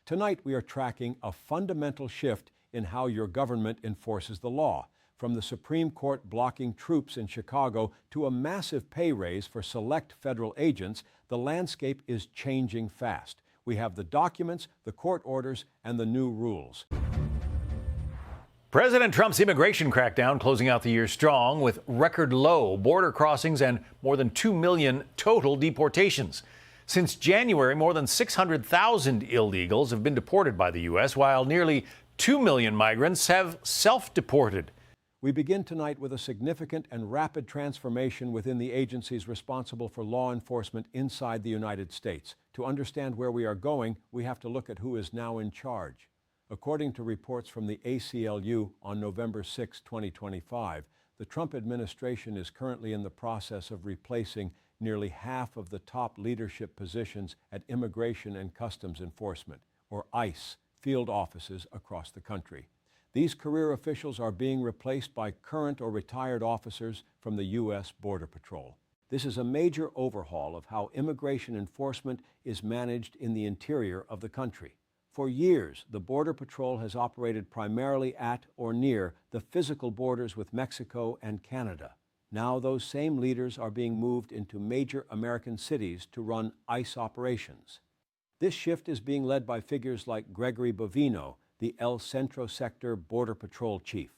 Tonight, we are tracking a fundamental shift in how your government enforces the law. From the Supreme Court blocking troops in Chicago to a massive pay raise for select federal agents, the landscape is changing fast. We have the documents, the court orders, and the new rules. President Trump's immigration crackdown closing out the year strong with record low border crossings and more than 2 million total deportations. Since January, more than 600,000 illegals have been deported by the U.S., while nearly 2 million migrants have self-deported. We begin tonight with a significant and rapid transformation within the agencies responsible for law enforcement inside the United States. To understand where we are going, we have to look at who is now in charge. According to reports from the ACLU on November 6, 2025, the Trump administration is currently in the process of replacing nearly half of the top leadership positions at Immigration and Customs Enforcement, or ICE, field offices across the country. These career officials are being replaced by current or retired officers from the U.S. Border Patrol. This is a major overhaul of how immigration enforcement is managed in the interior of the country. For years, the Border Patrol has operated primarily at or near the physical borders with Mexico and Canada. Now those same leaders are being moved into major American cities to run ICE operations. This shift is being led by figures like Gregory Bovino, the El Centro Sector Border Patrol Chief.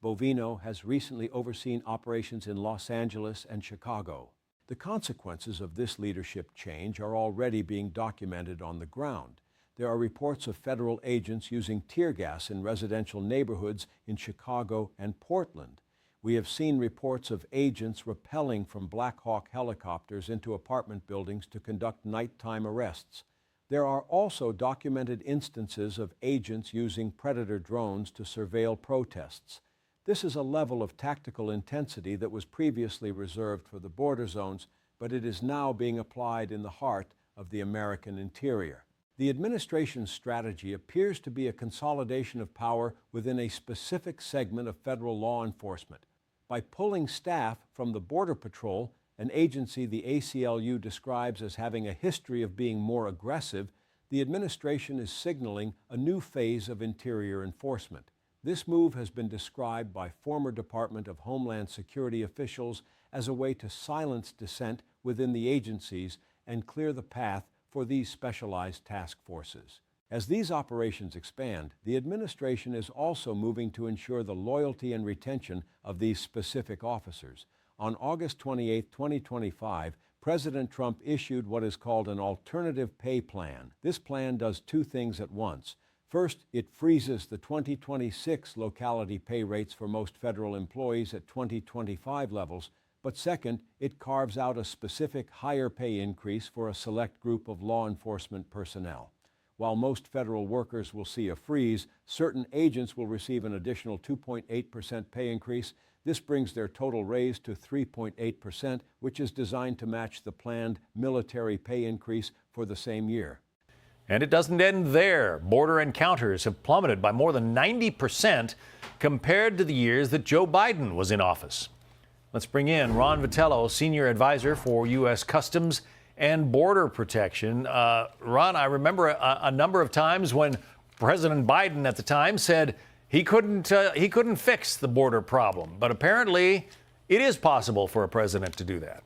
Bovino has recently overseen operations in Los Angeles and Chicago. The consequences of this leadership change are already being documented on the ground. There are reports of federal agents using tear gas in residential neighborhoods in Chicago and Portland. We have seen reports of agents rappelling from Black Hawk helicopters into apartment buildings to conduct nighttime arrests. There are also documented instances of agents using Predator drones to surveil protests. This is a level of tactical intensity that was previously reserved for the border zones, but it is now being applied in the heart of the American interior. The administration's strategy appears to be a consolidation of power within a specific segment of federal law enforcement. By pulling staff from the Border Patrol, an agency the ACLU describes as having a history of being more aggressive, the administration is signaling a new phase of interior enforcement. This move has been described by former Department of Homeland Security officials as a way to silence dissent within the agencies and clear the path for these specialized task forces. As these operations expand, the administration is also moving to ensure the loyalty and retention of these specific officers. On August 28, 2025, President Trump issued what is called an alternative pay plan. This plan does two things at once. First, it freezes the 2026 locality pay rates for most federal employees at 2025 levels. But second, it carves out a specific higher pay increase for a select group of law enforcement personnel. While most federal workers will see a freeze, certain agents will receive an additional 2.8% pay increase. This brings their total raise to 3.8%, which is designed to match the planned military pay increase for the same year. And it doesn't end there. Border encounters have plummeted by more than 90% compared to the years that Joe Biden was in office. Let's bring in Ron Vitello, Senior Advisor for U.S. Customs and Border Protection. Ron, I remember a number of times when President Biden at the time said he couldn't fix the border problem, but apparently it is possible for a president to do that.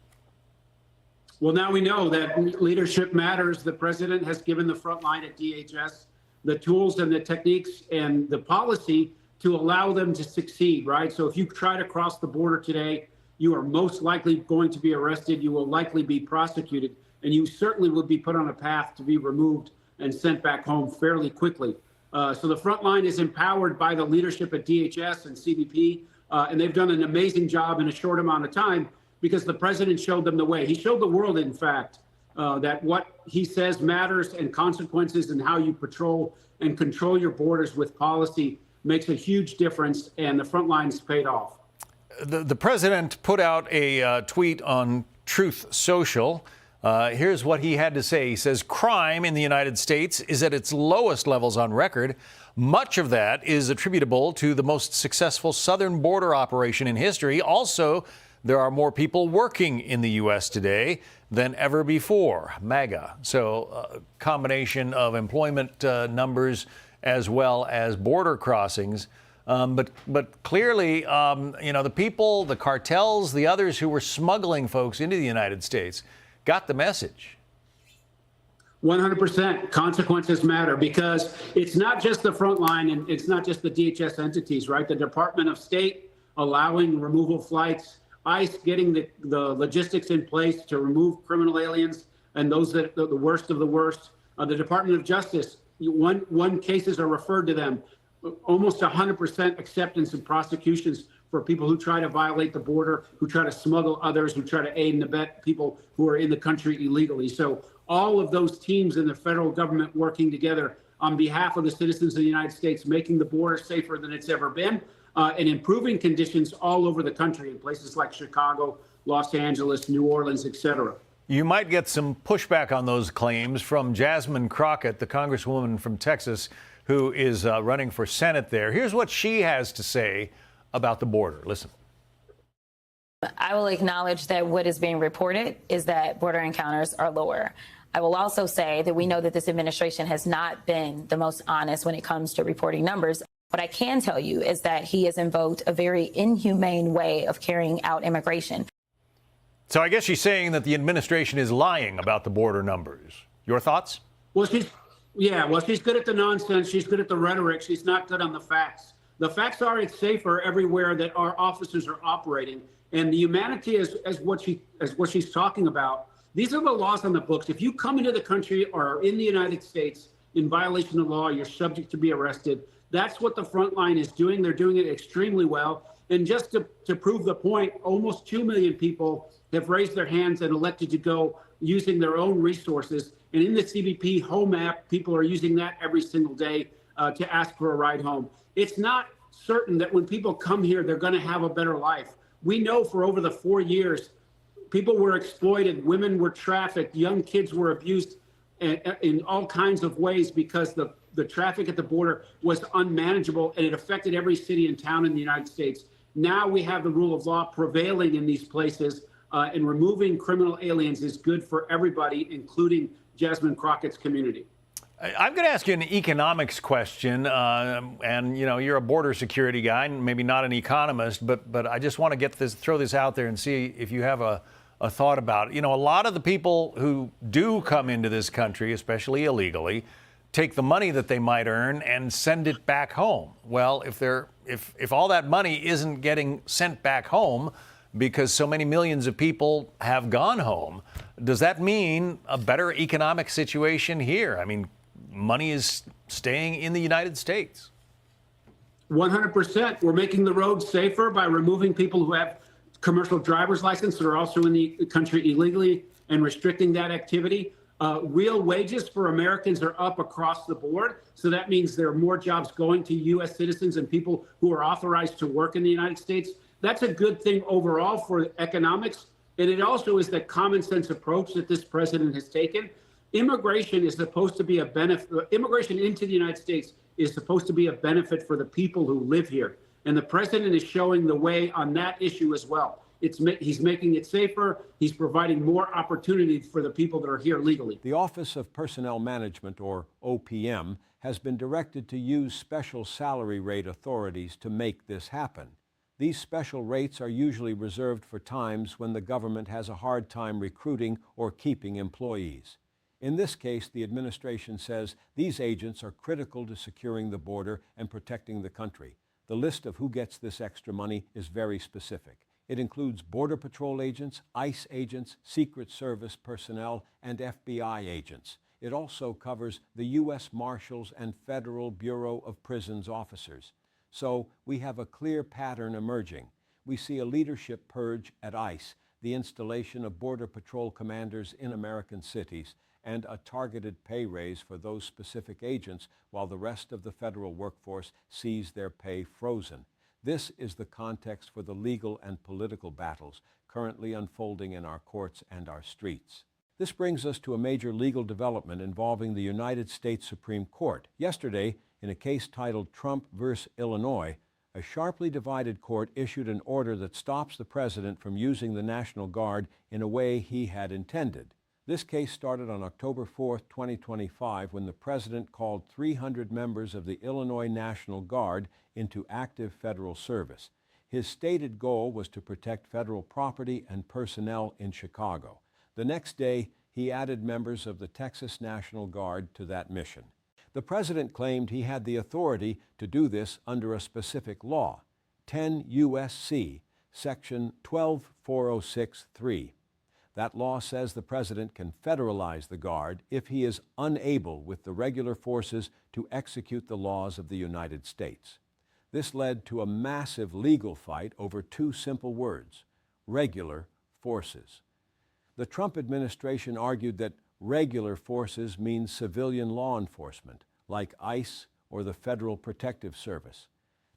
Well, now we know that leadership matters. The president has given the front line at DHS the tools and the techniques and the policy to allow them to succeed, right? So if you try to cross the border today, you are most likely going to be arrested. You will likely be prosecuted, and you certainly will be put on a path to be removed and sent back home fairly quickly. So the front line is empowered by the leadership at DHS and CBP, and they've done an amazing job in a short amount of time because the president showed them the way. He showed the world, in fact, that what he says matters, and consequences and how you patrol and control your borders with policy makes a huge difference, and the front line's paid off. The president put out a tweet on Truth Social. Here's what he had to say. He says, crime in the United States is at its lowest levels on record. Much of that is attributable to the most successful southern border operation in history. Also, there are more people working in the U.S. today than ever before, MAGA. So a combination of employment numbers as well as border crossings. But clearly, the people, the cartels, the others who were smuggling folks into the United States got the message. 100% consequences matter, because it's not just the front line and it's not just the DHS entities, right? The Department of State allowing removal flights, ICE getting the logistics in place to remove criminal aliens and those that the worst of the worst. The Department of Justice, one cases are referred to them, almost 100% acceptance in prosecutions for people who try to violate the border, who try to smuggle others, who try to aid and abet people who are in the country illegally. So all of those teams in the federal government working together on behalf of the citizens of the United States, making the border safer than it's ever been, and improving conditions all over the country in places like Chicago, Los Angeles, New Orleans, et cetera. You might get some pushback on those claims from Jasmine Crockett, the Congresswoman from Texas, who is running for Senate there. Here's what she has to say about the border. Listen. I will acknowledge that what is being reported is that border encounters are lower. I will also say that we know that this administration has not been the most honest when it comes to reporting numbers. What I can tell you is that he has invoked a very inhumane way of carrying out immigration. So I guess she's saying that the administration is lying about the border numbers. Your thoughts? Well, she's good at the nonsense. She's good at the rhetoric. She's not good on the facts. The facts are it's safer everywhere that our officers are operating. And the humanity is what she's talking about. These are the laws on the books. If you come into the country or are in the United States in violation of law, you're subject to be arrested. That's what the front line is doing. They're doing it extremely well. And just to prove the point, almost 2 million people have raised their hands and elected to go using their own resources. And in the CBP home app, people are using that every single day to ask for a ride home. It's not certain that when people come here, they're going to have a better life. We know for over the 4 years, people were exploited, women were trafficked, young kids were abused in all kinds of ways because the traffic at the border was unmanageable, and it affected every city and town in the United States. Now we have the rule of law prevailing in these places, and removing criminal aliens is good for everybody, including Jasmine Crockett's community. I'm going to ask you an economics question, and you're a border security guy, and maybe not an economist, but I just want to throw this out there and see if you have a thought about it. A lot of the people who do come into this country, especially illegally, take the money that they might earn and send it back home. Well, if all that money isn't getting sent back home because so many millions of people have gone home, does that mean a better economic situation here? I mean, money is staying in the United States. 100%. We're making the roads safer by removing people who have commercial driver's license that are also in the country illegally and restricting that activity. Real wages for Americans are up across the board. So that means there are more jobs going to U.S. citizens and people who are authorized to work in the United States. That's a good thing overall for economics. And it also is the common sense approach that this president has taken. Immigration is supposed to be a benefit. Immigration into the United States is supposed to be a benefit for the people who live here. And the president is showing the way on that issue as well. He's making it safer. He's providing more opportunities for the people that are here legally. The Office of Personnel Management, or OPM, has been directed to use special salary rate authorities to make this happen. These special rates are usually reserved for times when the government has a hard time recruiting or keeping employees. In this case, the administration says these agents are critical to securing the border and protecting the country. The list of who gets this extra money is very specific. It includes Border Patrol agents, ICE agents, Secret Service personnel, and FBI agents. It also covers the U.S. Marshals and Federal Bureau of Prisons officers. So we have a clear pattern emerging. We see a leadership purge at ICE, the installation of Border Patrol commanders in American cities, and a targeted pay raise for those specific agents while the rest of the federal workforce sees their pay frozen. This is the context for the legal and political battles currently unfolding in our courts and our streets. This brings us to a major legal development involving the United States Supreme Court. Yesterday, in a case titled Trump v. Illinois, a sharply divided court issued an order that stops the president from using the National Guard in a way he had intended. This case started on October 4, 2025, when the president called 300 members of the Illinois National Guard into active federal service. His stated goal was to protect federal property and personnel in Chicago. The next day, he added members of the Texas National Guard to that mission. The president claimed he had the authority to do this under a specific law, 10 U.S.C. Section 12406(3). That law says the president can federalize the Guard if he is unable with the regular forces to execute the laws of the United States. This led to a massive legal fight over two simple words: regular forces. The Trump administration argued that regular forces means civilian law enforcement, like ICE or the Federal Protective Service.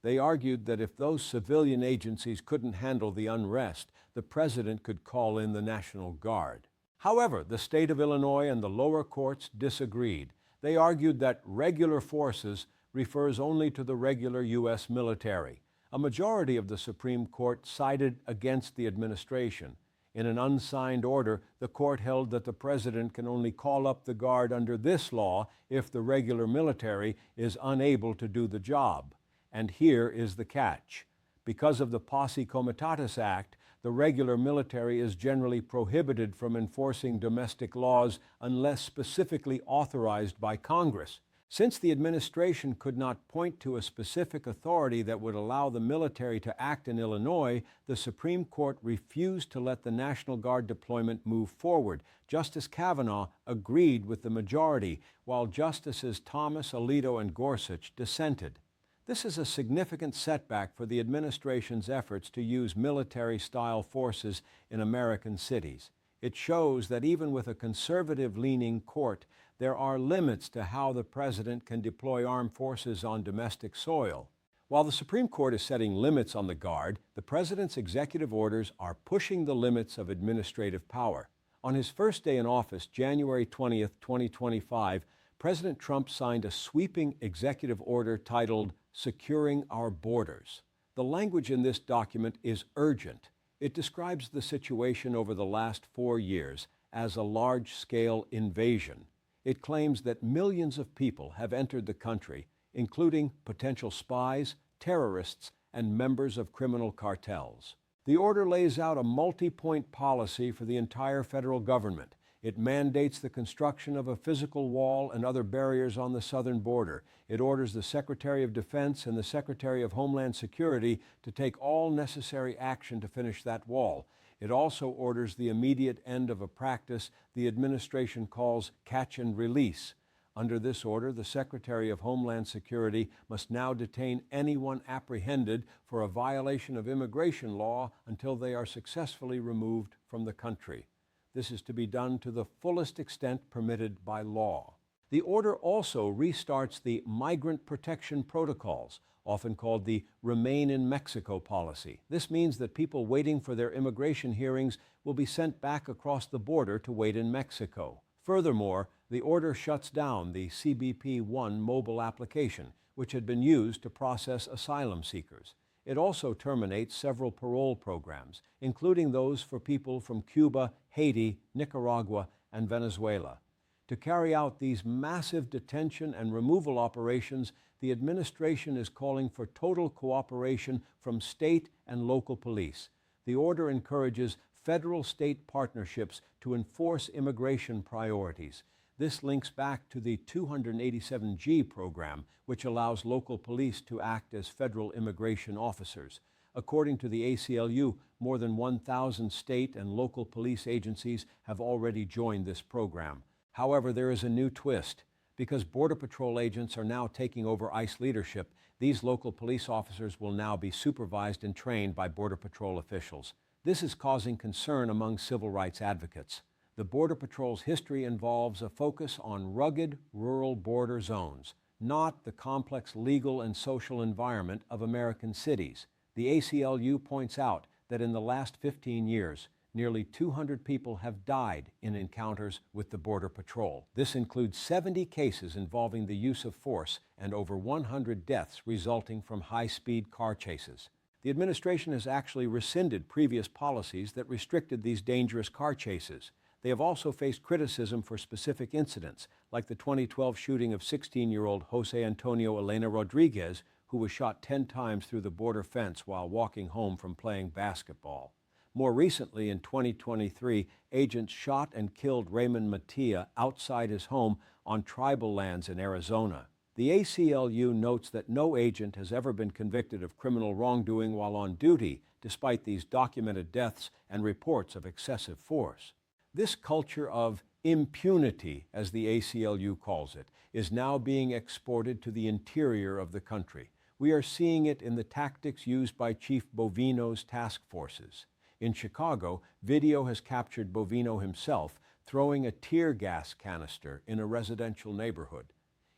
They argued that if those civilian agencies couldn't handle the unrest, the president could call in the National Guard. However, the state of Illinois and the lower courts disagreed. They argued that regular forces refers only to the regular U.S. military. A majority of the Supreme Court sided against the administration. In an unsigned order, the court held that the president can only call up the Guard under this law if the regular military is unable to do the job. And here is the catch. Because of the Posse Comitatus Act, the regular military is generally prohibited from enforcing domestic laws unless specifically authorized by Congress. Since the administration could not point to a specific authority that would allow the military to act in Illinois, the Supreme Court refused to let the National Guard deployment move forward. Justice Kavanaugh agreed with the majority, while Justices Thomas, Alito, and Gorsuch dissented. This is a significant setback for the administration's efforts to use military-style forces in American cities. It shows that even with a conservative-leaning court, there are limits to how the president can deploy armed forces on domestic soil. While the Supreme Court is setting limits on the Guard, the president's executive orders are pushing the limits of administrative power. On his first day in office, January 20, 2025, President Trump signed a sweeping executive order titled Securing Our Borders. The language in this document is urgent. It describes the situation over the last 4 years as a large-scale invasion. It claims that millions of people have entered the country, including potential spies, terrorists, and members of criminal cartels. The order lays out a multi-point policy for the entire federal government. It mandates the construction of a physical wall and other barriers on the southern border. It orders the Secretary of Defense and the Secretary of Homeland Security to take all necessary action to finish that wall. It also orders the immediate end of a practice the administration calls catch and release. Under this order, the Secretary of Homeland Security must now detain anyone apprehended for a violation of immigration law until they are successfully removed from the country. This is to be done to the fullest extent permitted by law. The order also restarts the Migrant Protection Protocols, often called the Remain in Mexico policy. This means that people waiting for their immigration hearings will be sent back across the border to wait in Mexico. Furthermore, the order shuts down the CBP-1 mobile application, which had been used to process asylum seekers. It also terminates several parole programs, including those for people from Cuba, Haiti, Nicaragua, and Venezuela. To carry out these massive detention and removal operations, the administration is calling for total cooperation from state and local police. The order encourages federal-state partnerships to enforce immigration priorities. This links back to the 287G program, which allows local police to act as federal immigration officers. According to the ACLU, more than 1,000 state and local police agencies have already joined this program. However, there is a new twist. Because Border Patrol agents are now taking over ICE leadership, these local police officers will now be supervised and trained by Border Patrol officials. This is causing concern among civil rights advocates. The Border Patrol's history involves a focus on rugged, rural border zones, not the complex legal and social environment of American cities. The ACLU points out that in the last 15 years, nearly 200 people have died in encounters with the Border Patrol. This includes 70 cases involving the use of force and over 100 deaths resulting from high-speed car chases. The administration has actually rescinded previous policies that restricted these dangerous car chases. They have also faced criticism for specific incidents, like the 2012 shooting of 16-year-old Jose Antonio Elena Rodriguez, who was shot 10 times through the border fence while walking home from playing basketball. More recently, in 2023, agents shot and killed Raymond Mattia outside his home on tribal lands in Arizona. The ACLU notes that no agent has ever been convicted of criminal wrongdoing while on duty, despite these documented deaths and reports of excessive force. This culture of impunity, as the ACLU calls it, is now being exported to the interior of the country. We are seeing it in the tactics used by Chief Bovino's task forces. In Chicago, video has captured Bovino himself throwing a tear gas canister in a residential neighborhood.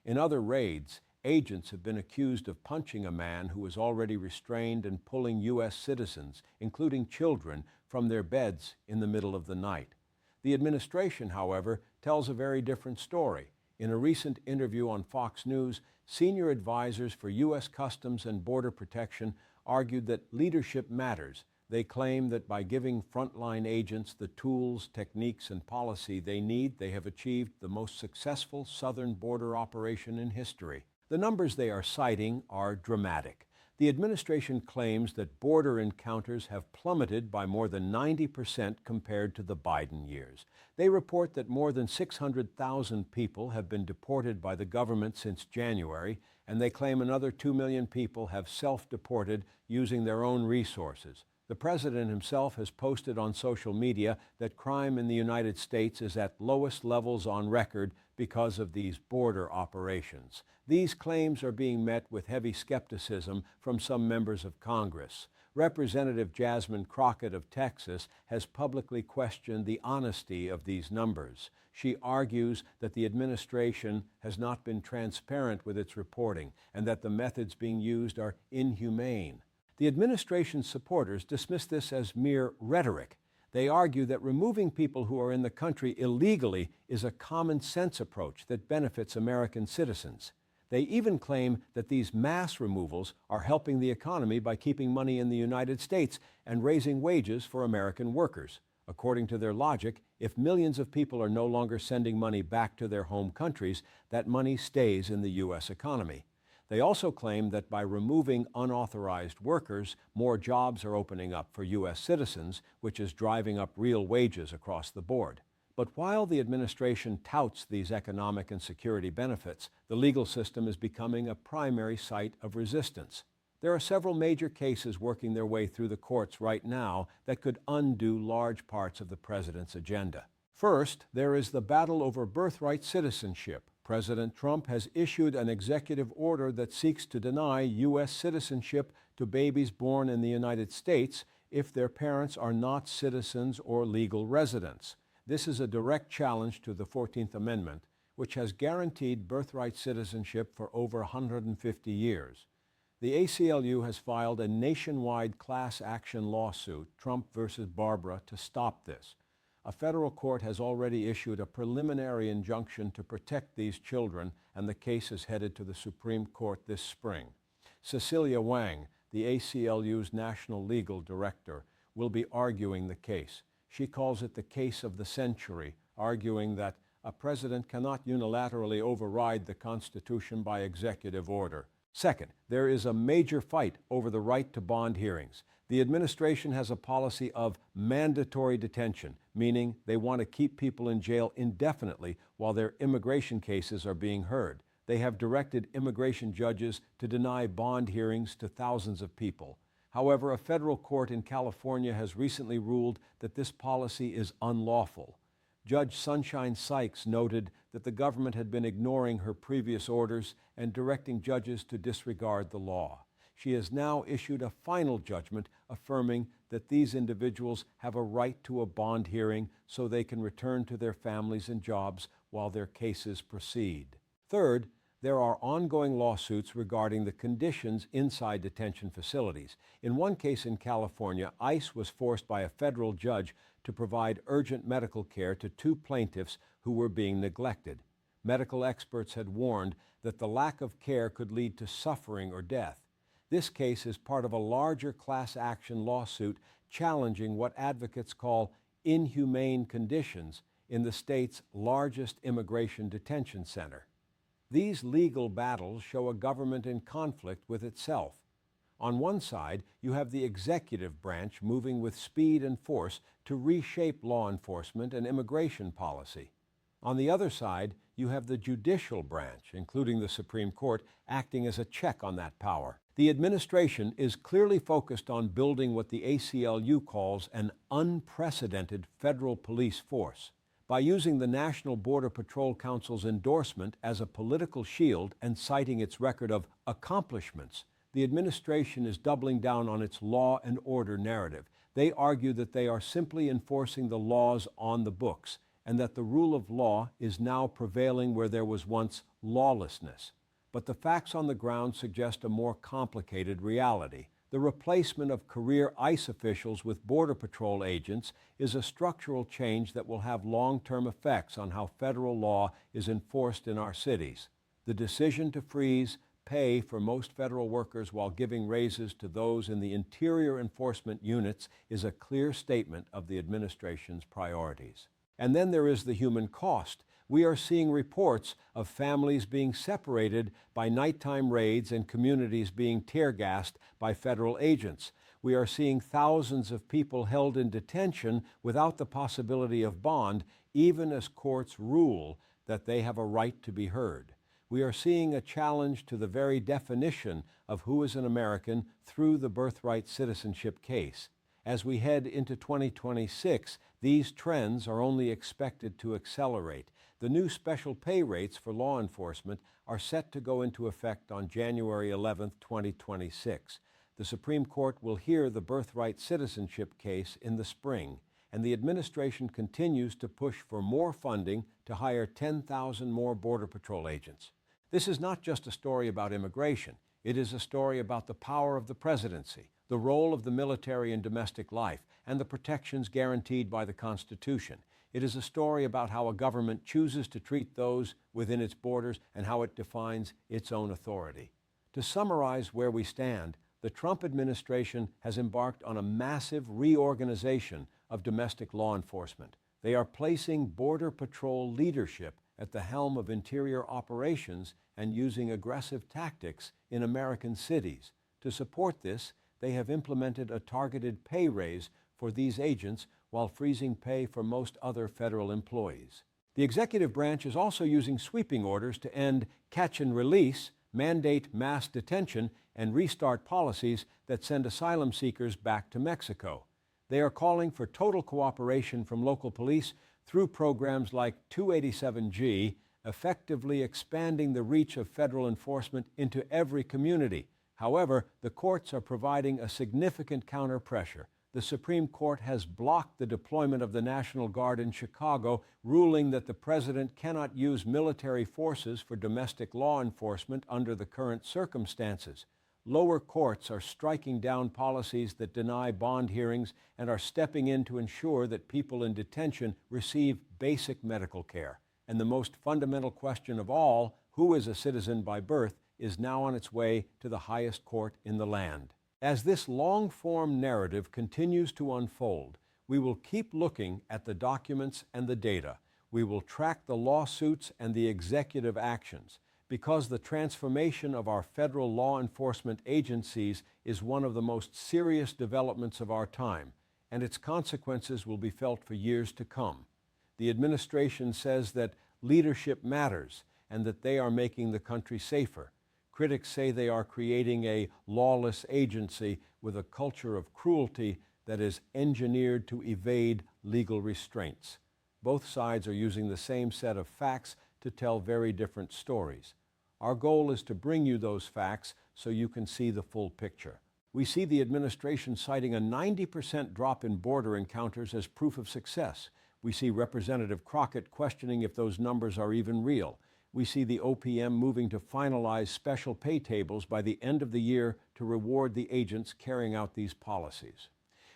In other raids, agents have been accused of punching a man who was already restrained and pulling U.S. citizens, including children, from their beds in the middle of the night. The administration, however, tells a very different story. In a recent interview on Fox News, senior advisors for U.S. Customs and Border Protection argued that leadership matters. They claim that by giving frontline agents the tools, techniques, and policy they need, they have achieved the most successful southern border operation in history. The numbers they are citing are dramatic. The administration claims that border encounters have plummeted by more than 90% compared to the Biden years. They report that more than 600,000 people have been deported by the government since January, and they claim another 2 million people have self-deported using their own resources. The president himself has posted on social media that crime in the United States is at lowest levels on record because of these border operations. These claims are being met with heavy skepticism from some members of Congress. Representative Jasmine Crockett of Texas has publicly questioned the honesty of these numbers. She argues that the administration has not been transparent with its reporting and that the methods being used are inhumane. The administration's supporters dismiss this as mere rhetoric. They argue that removing people who are in the country illegally is a common sense approach that benefits American citizens. They even claim that these mass removals are helping the economy by keeping money in the United States and raising wages for American workers. According to their logic, if millions of people are no longer sending money back to their home countries, that money stays in the U.S. economy. They also claim that by removing unauthorized workers, more jobs are opening up for U.S. citizens, which is driving up real wages across the board. But while the administration touts these economic and security benefits, the legal system is becoming a primary site of resistance. There are several major cases working their way through the courts right now that could undo large parts of the president's agenda. First, there is the battle over birthright citizenship. President Trump has issued an executive order that seeks to deny U.S. citizenship to babies born in the United States if their parents are not citizens or legal residents. This is a direct challenge to the 14th Amendment, which has guaranteed birthright citizenship for over 150 years. The ACLU has filed a nationwide class action lawsuit, Trump versus Barbara, to stop this. A federal court has already issued a preliminary injunction to protect these children, and the case is headed to the Supreme Court this spring. Cecilia Wang, the ACLU's national legal director, will be arguing the case. She calls it the case of the century, arguing that a president cannot unilaterally override the Constitution by executive order. Second, there is a major fight over the right to bond hearings. The administration has a policy of mandatory detention, meaning they want to keep people in jail indefinitely while their immigration cases are being heard. They have directed immigration judges to deny bond hearings to thousands of people. However, a federal court in California has recently ruled that this policy is unlawful. Judge Sunshine Sykes noted that the government had been ignoring her previous orders and directing judges to disregard the law. She has now issued a final judgment affirming that these individuals have a right to a bond hearing so they can return to their families and jobs while their cases proceed. Third, There are ongoing lawsuits regarding the conditions inside detention facilities. In one case in California, ICE was forced by a federal judge to provide urgent medical care to two plaintiffs who were being neglected. Medical experts had warned that the lack of care could lead to suffering or death. This case is part of a larger class action lawsuit challenging what advocates call inhumane conditions in the state's largest immigration detention center. These legal battles show a government in conflict with itself. On one side, you have the executive branch moving with speed and force to reshape law enforcement and immigration policy. On the other side, you have the judicial branch, including the Supreme Court, acting as a check on that power. The administration is clearly focused on building what the ACLU calls an unprecedented federal police force. By using the National Border Patrol Council's endorsement as a political shield and citing its record of accomplishments, the administration is doubling down on its law and order narrative. They argue that they are simply enforcing the laws on the books and that the rule of law is now prevailing where there was once lawlessness. But the facts on the ground suggest a more complicated reality. The replacement of career ICE officials with Border Patrol agents is a structural change that will have long-term effects on how federal law is enforced in our cities. The decision to freeze pay for most federal workers while giving raises to those in the interior enforcement units is a clear statement of the administration's priorities. And then there is the human cost. We are seeing reports of families being separated by nighttime raids and communities being tear-gassed by federal agents. We are seeing thousands of people held in detention without the possibility of bond, even as courts rule that they have a right to be heard. We are seeing a challenge to the very definition of who is an American through the birthright citizenship case. As we head into 2026, these trends are only expected to accelerate. The new special pay rates for law enforcement are set to go into effect on January 11, 2026. The Supreme Court will hear the birthright citizenship case in the spring, and the administration continues to push for more funding to hire 10,000 more Border Patrol agents. This is not just a story about immigration. It is a story about the power of the presidency, the role of the military in domestic life, and the protections guaranteed by the Constitution. It is a story about how a government chooses to treat those within its borders and how it defines its own authority. To summarize where we stand, the Trump administration has embarked on a massive reorganization of domestic law enforcement. They are placing Border Patrol leadership at the helm of interior operations and using aggressive tactics in American cities. To support this, they have implemented a targeted pay raise for these agents while freezing pay for most other federal employees. The executive branch is also using sweeping orders to end catch and release, mandate mass detention, and restart policies that send asylum seekers back to Mexico. They are calling for total cooperation from local police through programs like 287G, effectively expanding the reach of federal enforcement into every community. However, the courts are providing a significant counter-pressure. The Supreme Court has blocked the deployment of the National Guard in Chicago, ruling that the president cannot use military forces for domestic law enforcement under the current circumstances. Lower courts are striking down policies that deny bond hearings and are stepping in to ensure that people in detention receive basic medical care. And the most fundamental question of all, who is a citizen by birth, is now on its way to the highest court in the land. As this long-form narrative continues to unfold, we will keep looking at the documents and the data. We will track the lawsuits and the executive actions, because the transformation of our federal law enforcement agencies is one of the most serious developments of our time, and its consequences will be felt for years to come. The administration says that leadership matters and that they are making the country safer. Critics say they are creating a lawless agency with a culture of cruelty that is engineered to evade legal restraints. Both sides are using the same set of facts to tell very different stories. Our goal is to bring you those facts so you can see the full picture. We see the administration citing a 90% drop in border encounters as proof of success. We see Representative Crockett questioning if those numbers are even real. We see the OPM moving to finalize special pay tables by the end of the year to reward the agents carrying out these policies.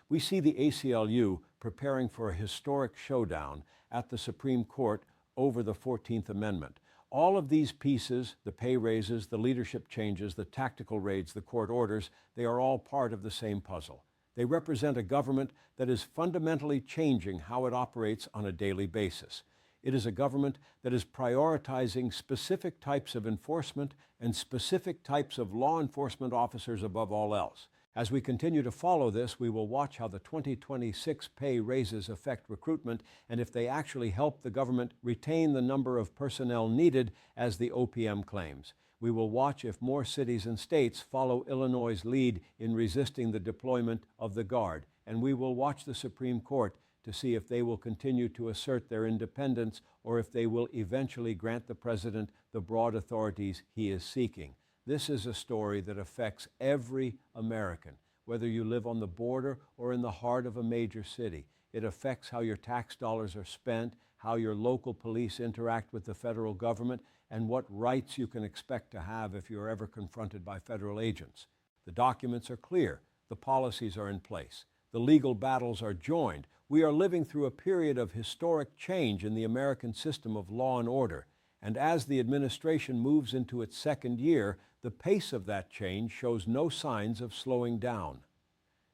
We see the ACLU preparing for a historic showdown at the Supreme Court over the 14th Amendment. All of these pieces, the pay raises, the leadership changes, the tactical raids, the court orders, they are all part of the same puzzle. They represent a government that is fundamentally changing how it operates on a daily basis. It is a government that is prioritizing specific types of enforcement and specific types of law enforcement officers above all else. As we continue to follow this, we will watch how the 2026 pay raises affect recruitment and if they actually help the government retain the number of personnel needed as the OPM claims. We will watch if more cities and states follow Illinois' lead in resisting the deployment of the Guard, and we will watch the Supreme Court to see if they will continue to assert their independence or if they will eventually grant the president the broad authorities he is seeking. This is a story that affects every American, whether you live on the border or in the heart of a major city. It affects how your tax dollars are spent, how your local police interact with the federal government, and what rights you can expect to have if you're ever confronted by federal agents. The documents are clear. The policies are in place. The legal battles are joined. We are living through a period of historic change in the American system of law and order. And as the administration moves into its second year, the pace of that change shows no signs of slowing down.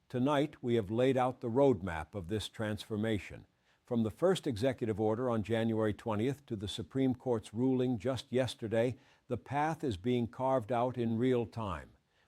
Tonight, we have laid out the roadmap of this transformation. From the first executive order on January 20th to the Supreme Court's ruling just yesterday, the path is being carved out in real time.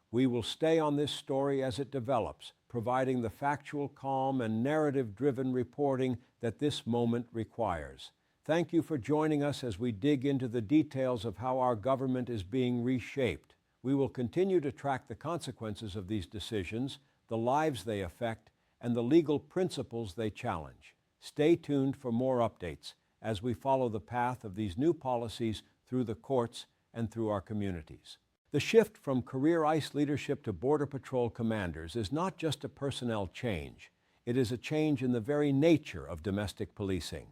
We will stay on this story as it develops, providing the factual, calm, and narrative-driven reporting that this moment requires. Thank you for joining us as we dig into the details of how our government is being reshaped. We will continue to track the consequences of these decisions, the lives they affect, and the legal principles they challenge. Stay tuned for more updates as we follow the path of these new policies through the courts and through our communities. The shift from career ICE leadership to Border Patrol commanders is not just a personnel change. It is a change in the very nature of domestic policing.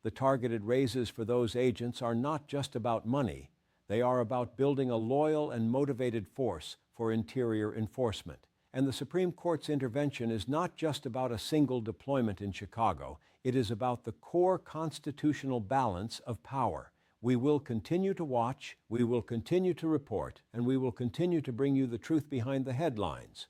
The targeted raises for those agents are not just about money. They are about building a loyal and motivated force for interior enforcement. And the Supreme Court's intervention is not just about a single deployment in Chicago. It is about the core constitutional balance of power. We will continue to watch, we will continue to report, and we will continue to bring you the truth behind the headlines.